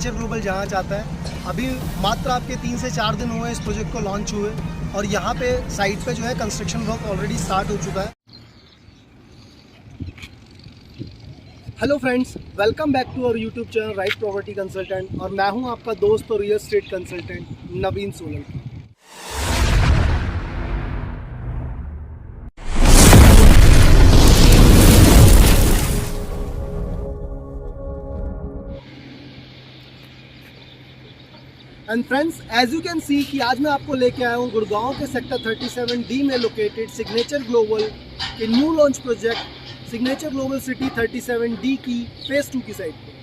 Signature global जाना चाहता है। अभी मात्र आपके 3 से 4 दिन हुए इस प्रोजेक्ट को लॉन्च हुए और यहाँ पे साइट पे जो है कंस्ट्रक्शन वर्क ऑलरेडी स्टार्ट हो चुका है। Hello friends, welcome back to our YouTube channel right property consultant और मैं हूँ आपका दोस्त और real estate consultant Naveen Solanki. And friends, as you can see कि आज मैं आपको लेके आया हूँ गुड़गांव के सेक्टर 37D में लोकेटेड सिग्नेचर ग्लोबल के new launch project signature global city 37D की फेज 2 की साइट पे।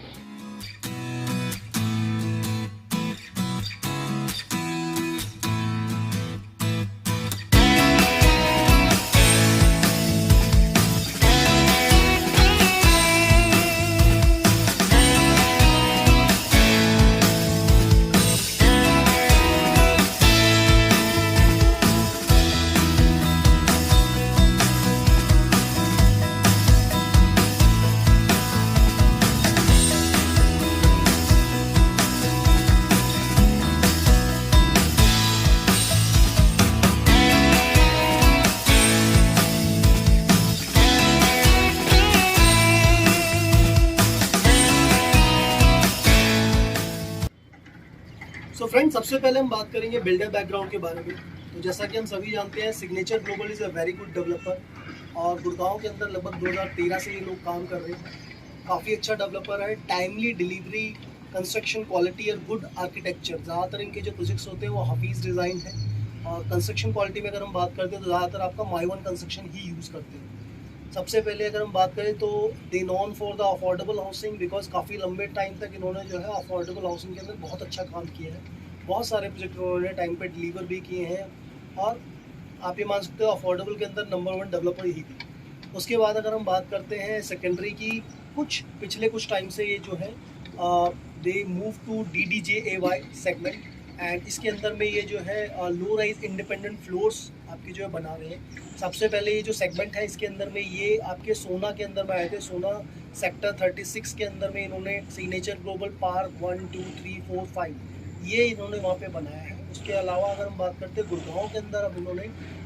सो फ्रेंड्स, सबसे पहले हम बात करेंगे बिल्डर बैकग्राउंड के बारे में। तो जैसा कि हम सभी जानते हैं, signature global is a very good developer और गुड़गांव के अंदर लगभग 2013 से ये लोग काम कर रहे हैं। काफ़ी अच्छा डेवलपर है, टाइमली डिलीवरी, कंस्ट्रक्शन क्वालिटी और गुड आर्किटेक्चर। ज़्यादातर इनके जो प्रोजेक्ट्स होते हैं वो हफीज़ डिज़ाइन है और कंस्ट्रक्शन क्वालिटी में अगर हम बात करते हैं तो ज़्यादातर आपका माई-वन कंस्ट्रक्शन ही यूज़ करते हैं। सबसे पहले अगर हम बात करें तो they known for the affordable housing, because काफ़ी लंबे टाइम तक इन्होंने जो है अफोर्डेबल हाउसिंग के अंदर बहुत अच्छा काम किया है। बहुत सारे प्रोजेक्ट उन्होंने टाइम पे डिलीवर भी किए हैं और आप ये मान सकते हो अफोर्डेबल के अंदर नंबर 1 डेवलपर ही थी। उसके बाद अगर हम बात करते हैं सेकेंडरी की, पिछले कुछ टाइम से ये जो है they move to DDJAY segment and इसके अंदर में ये जो है लो राइज इंडिपेंडेंट फ्लोर्स आपके जो है बना रहे हैं। सबसे पहले ये जो सेगमेंट है इसके अंदर में ये आपके सोना के अंदर में आए थे। सोना सेक्टर 36 के अंदर में इन्होंने सिग्नेचर ग्लोबल पार्क 1, 2, 3, 4, 5 ये इन्होंने वहाँ पे बनाया है। उसके अलावा अगर हम बात करते हैं गुड़गांव के अंदर, अब इन्होंने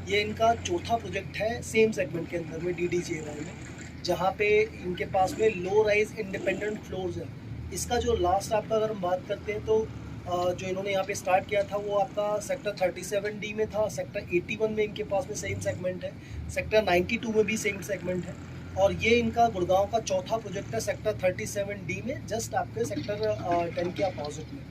ये इनका चौथा प्रोजेक्ट है सेम सेगमेंट के अंदर में DDJAY में, जहाँ पे इनके पास में लो राइज इंडिपेंडेंट फ्लोर्स है। इसका जो लास्ट आपका अगर हम बात करते हैं तो जो इन्होंने यहाँ पे स्टार्ट किया था वो आपका सेक्टर 37D में था। सेक्टर 81 में इनके पास में सेम सेगमेंट है, सेक्टर 92 में भी सेम सेगमेंट है और ये इनका गुड़गांव का चौथा प्रोजेक्ट है सेक्टर 37D में, जस्ट आपके सेक्टर 10 के अपोजिट में।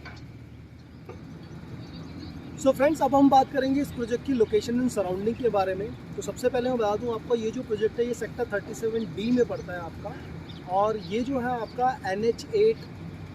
सो फ्रेंड्स, अब हम बात करेंगे इस प्रोजेक्ट की लोकेशन एंड सराउंडिंग के बारे में। तो सबसे पहले मैं बता दूं आपको, ये जो प्रोजेक्ट है ये सेक्टर 37D में पड़ता है आपका और ये जो है आपका NH8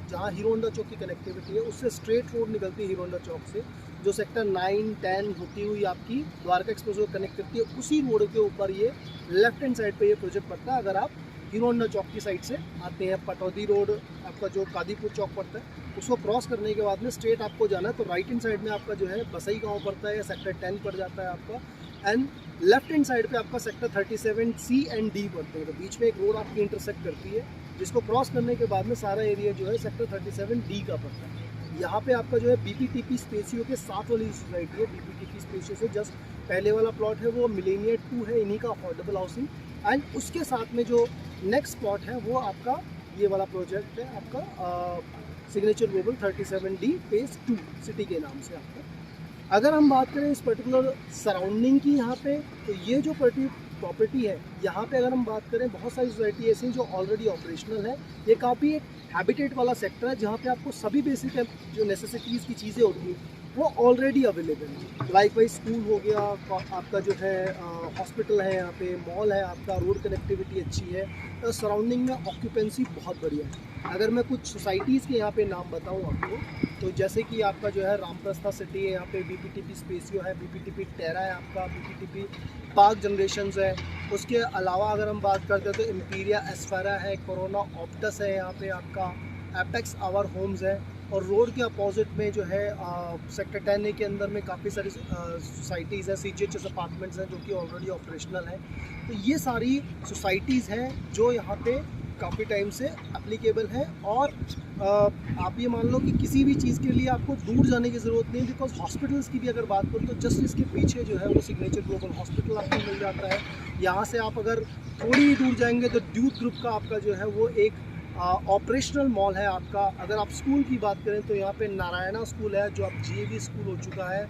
जहाँ हीरो होंडा चौक की कनेक्टिविटी है उससे स्ट्रेट रोड निकलती है हीरो होंडा चौक से, जो सेक्टर 9, 10 होती हुई आपकी द्वारका एक्सप्रेस को कनेक्ट करती है। उसी रोड के ऊपर ये लेफ्ट हैंड साइड पे ये प्रोजेक्ट पड़ता है। अगर आप हीरो होंडा चौक की साइड से आते हैं, पटौदी रोड आपका जो कादीपुर चौक पड़ता है उसको क्रॉस करने के बाद में स्ट्रेट आपको जाना है तो राइट हैंड साइड में आपका जो है बसई गाँव पड़ता है या सेक्टर 10 पड़ जाता है आपका, एंड लेफ्ट हैंड साइड पे आपका सेक्टर 37C एंड D पड़ते हैं। तो बीच में एक रोड आपकी इंटरसेक्ट करती है जिसको क्रॉस करने के बाद में सारा एरिया जो है सेक्टर 37D का पड़ता है। यहाँ पे आपका जो है BPTP स्पेसियो के साथ वाली सोसाइटी है। BPTP स्पेसियो से जस्ट पहले वाला प्लॉट है वो मिलेनियर 2 है, इन्हीं का अफोर्डेबल हाउसिंग, एंड उसके साथ में जो नेक्स्ट प्लॉट है वो आपका ये वाला प्रोजेक्ट है आपका signature global 37D phase 2 city के नाम से आपका। अगर हम बात करें इस पर्टिकुलर सराउंडिंग की यहाँ पे, तो ये जो प्रॉपर्टी है यहाँ पे अगर हम बात करें, बहुत सारी सोसाइटी ऐसी हैं जो ऑलरेडी ऑपरेशनल है। ये काफ़ी एक हैबिटेट वाला सेक्टर है जहाँ पे आपको सभी बेसिक जो नेसेसिटीज़ की चीज़ें होती हैं वो ऑलरेडी अवेलेबल है। लाइक वाइज स्कूल हो गया, आपका जो है हॉस्पिटल है, यहाँ पे मॉल है, आपका रोड कनेक्टिविटी अच्छी है, तो सराउंडिंग में ऑक्यूपेंसी बहुत बढ़िया है। अगर मैं कुछ सोसाइटीज़ के यहाँ पे नाम बताऊँ आपको, तो जैसे कि आपका जो है रामप्रस्था सिटी है, यहाँ पे BPTP स्पेसियो है, BPTP टेरा है आपका, BPTP पार्क जनरेशंस है। उसके अलावा अगर हम बात करते हैं तो इम्पीरिया एस्फेरा है, कोरोना ऑप्टस है, यहाँ पे आपका एपेक्स आवर होम्स है और रोड के अपोजिट में जो है सेक्टर 10A के अंदर में काफ़ी सारी सोसाइटीज़ हैं, CGHS अपार्टमेंट्स हैं जो कि ऑलरेडी ऑपरेशनल हैं। तो ये सारी सोसाइटीज़ हैं जो यहाँ पे काफ़ी टाइम से एप्लीकेबल है और आप ये मान लो कि किसी भी चीज़ के लिए आपको दूर जाने की ज़रूरत नहीं, बिकॉज हॉस्पिटल्स की भी अगर बात करूँ तो जस्ट इसके पीछे जो है वो सिग्नेचर ग्लोबल हॉस्पिटल आपको मिल जाता है। यहाँ से आप अगर थोड़ी ही दूर जाएंगे तो ड्यूक ग्रुप का आपका जो है वो एक ऑपरेशनल मॉल है आपका। अगर आप स्कूल की बात करें तो यहाँ पे नारायणा स्कूल है जो अब GAV स्कूल हो चुका है,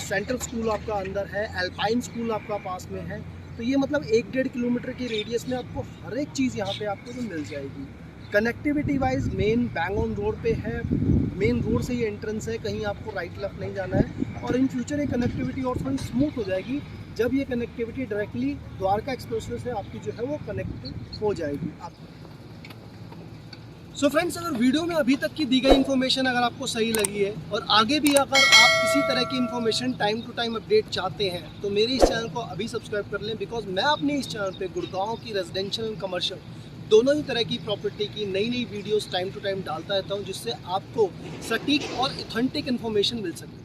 सेंट्रल स्कूल आपका अंदर है, एल्पाइन स्कूल आपका पास में है। तो ये मतलब 1-1.5 किलोमीटर के रेडियस में आपको हर एक चीज़ यहाँ पे आपको तो मिल जाएगी। Connectivity wise main bang on road पे है, मेन रोड से ये एंट्रेंस है, कहीं आपको राइट लेफ्ट नहीं जाना है। और इन फ्यूचर ये कनेक्टिविटी और थोड़ी स्मूथ हो जाएगी जब ये कनेक्टिविटी डायरेक्टली द्वारका एक्सप्रेसवे से आपकी जो है वो कनेक्ट हो जाएगी आपको। सो फ्रेंड्स, अगर वीडियो में अभी तक की दी गई इन्फॉर्मेशन अगर आपको सही लगी है और आगे भी अगर आप किसी तरह की information time to time update चाहते हैं तो मेरे इस चैनल को अभी सब्सक्राइब कर लें, बिकॉज मैं अपने इस चैनल पे गुड़गांव की रेजिडेंशियल एंड कमर्शियल दोनों ही तरह की प्रॉपर्टी की नई नई वीडियोस टाइम टू टाइम डालता रहता हूं, जिससे आपको सटीक और ऑथेंटिक इन्फॉर्मेशन मिल सके।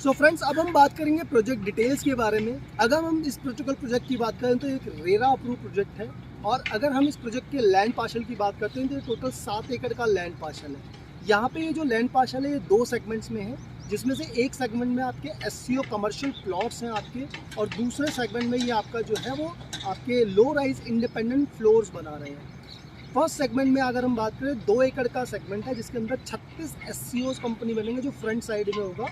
सो फ्रेंड्स, अब हम बात करेंगे प्रोजेक्ट डिटेल्स के बारे में। अगर हम इस पर्टिकुलर प्रोजेक्ट की बात करें तो एक रेरा अप्रूव प्रोजेक्ट है, और अगर हम इस प्रोजेक्ट के लैंड पार्शल की बात करते हैं तो ये टोटल 7 एकड़ का लैंड पार्शल है। यहाँ पे ये जो लैंड पार्शल है ये 2 सेगमेंट्स में है, जिसमें से एक सेगमेंट में आपके SCO कमर्शियल प्लॉट्स हैं आपके, और दूसरे सेगमेंट में ये आपका जो है वो आपके लो राइज इंडिपेंडेंट फ्लोर्स बना रहे हैं। फर्स्ट सेगमेंट में अगर हम बात करें 2 एकड़ का सेगमेंट है, जिसके अंदर 36 SCOs कंपनी बनेंगे, जो फ्रंट साइड में होगा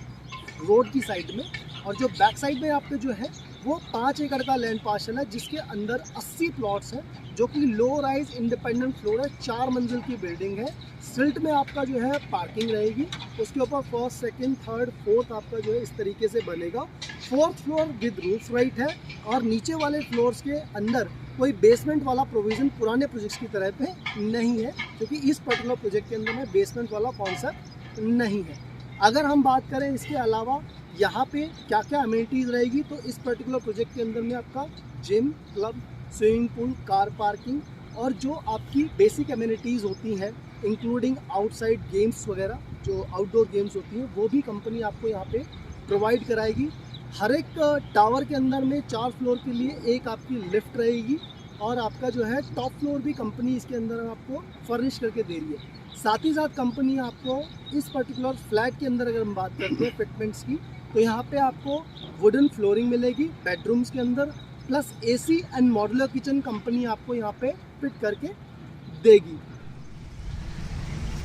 रोड की साइड में, और जो बैक साइड में आपके जो है वो 5 एकड़ का लैंड पार्शल है, जिसके अंदर 80 प्लॉट्स हैं, जो कि लो राइज इंडिपेंडेंट फ्लोर है, 4 मंजिल की बिल्डिंग है। सिल्ट में आपका जो है पार्किंग रहेगी, उसके ऊपर फर्स्ट, सेकंड, थर्ड, फोर्थ आपका जो है इस तरीके से बनेगा। 4th floor with roof right है, और नीचे वाले फ्लोर्स के अंदर कोई बेसमेंट वाला प्रोविज़न पुराने प्रोजेक्ट्स की तरह पे नहीं है, क्योंकि इस पर्टिकुलर प्रोजेक्ट के अंदर में बेसमेंट वाला कॉन्सेप्ट नहीं है। अगर हम बात करें इसके अलावा यहाँ पे क्या क्या अमेनिटीज़ रहेगी, तो इस पर्टिकुलर प्रोजेक्ट के अंदर में आपका gym, club, swimming pool, car parking, और जो आपकी बेसिक अमेनिटीज़ होती हैं इंक्लूडिंग आउटसाइड गेम्स वगैरह, जो आउटडोर गेम्स होती हैं, वो भी कंपनी आपको यहाँ पे प्रोवाइड कराएगी। हर एक टावर के अंदर में 4 फ्लोर के लिए एक आपकी लिफ्ट रहेगी, और आपका जो है टॉप फ्लोर भी कंपनी इसके अंदर आपको फर्निश करके दे रही है। साथ ही साथ कंपनी आपको इस पर्टिकुलर फ्लैट के अंदर अगर हम बात करते हैं फिटमेंट्स की, तो यहाँ पे आपको वुडन फ्लोरिंग मिलेगी बेडरूम्स के अंदर, plus AC and modular kitchen company आपको यहाँ पे फिट करके देगी।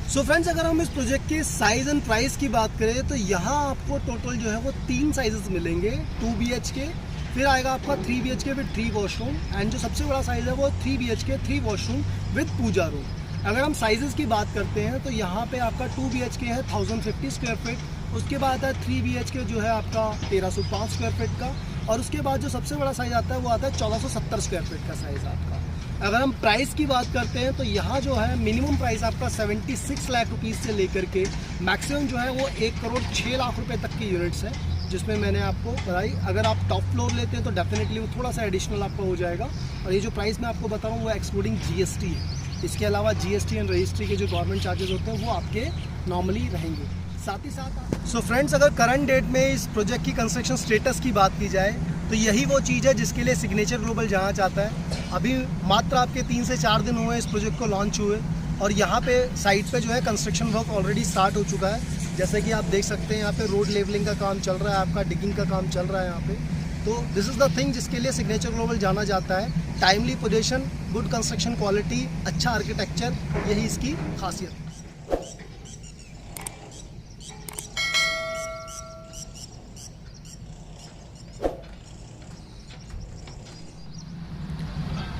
सो फ्रेंड्स, अगर हम इस प्रोजेक्ट के साइज़ एंड प्राइस की बात करें तो यहाँ आपको टोटल जो है वो 3 साइजेस मिलेंगे। 2 BHK, फिर आएगा आपका 3 BHK विद 3 वॉशरूम, एंड जो सबसे बड़ा साइज़ है वो 3 BHK 3 washroom with puja room. अगर हम साइजेस की बात करते हैं तो यहाँ पे आपका 2 BHK है 1050 स्क्वायर फीट, उसके बाद है 3 BHK जो है आपका 1305 स्क्वायर फीट का, और उसके बाद जो सबसे बड़ा साइज़ आता है वो आता है 1470 स्क्वायर फीट का साइज़ आपका। अगर हम प्राइस की बात करते हैं तो यहाँ जो है मिनिमम प्राइस आपका 76 लाख रुपीज़ से लेकर के मैक्सिमम जो है वो 1 करोड़ 6 लाख रुपए तक की यूनिट्स है, जिसमें मैंने आपको बताई। अगर आप टॉप फ्लोर लेते हैं तो डेफिनेटली वो थोड़ा सा एडिशनल आपका हो जाएगा, और ये जो प्राइस मैं आपको बता रहा हूँ वो एक्सक्लूडिंग GST है। इसके अलावा GST एंड रजिस्ट्री के जो गवर्नमेंट चार्जेस होते हैं वो आपके नॉर्मली रहेंगे। साथ ही साथ सो फ्रेंड्स, अगर करंट डेट में इस प्रोजेक्ट की कंस्ट्रक्शन स्टेटस की बात की जाए तो यही वो चीज़ है जिसके लिए सिग्नेचर ग्लोबल जाना चाहता है। अभी मात्र आपके 3 से 4 दिन हुए इस प्रोजेक्ट को लॉन्च हुए, और यहाँ पे साइट पे जो है कंस्ट्रक्शन वर्क ऑलरेडी स्टार्ट हो चुका है। जैसे कि आप देख सकते हैं यहाँ पे रोड लेवलिंग का काम चल रहा है, आपका डिगिंग का काम चल रहा है यहाँ पे। तो दिस इज़ द थिंग जिसके लिए सिग्नेचर ग्लोबल जाना जाता है। Timely position, good construction quality, अच्छा आर्किटेक्चर, यही इसकी खासियत है।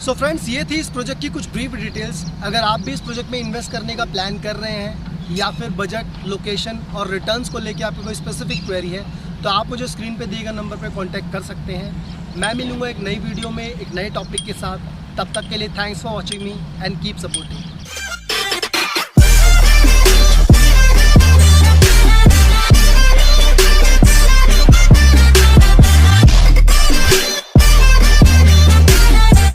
सो फ्रेंड्स, ये थी इस प्रोजेक्ट की कुछ ब्रीफ डिटेल्स। अगर आप भी इस प्रोजेक्ट में इन्वेस्ट करने का प्लान कर रहे हैं, या फिर बजट, लोकेशन और रिटर्न्स को लेके आपको कोई स्पेसिफिक क्वेरी है, तो आप मुझे स्क्रीन पे दिए गए नंबर पे कांटेक्ट कर सकते हैं। मैं मिलूंगा एक नई वीडियो में एक नए टॉपिक के साथ। तब तक के लिए thanks for watching me and keep supporting.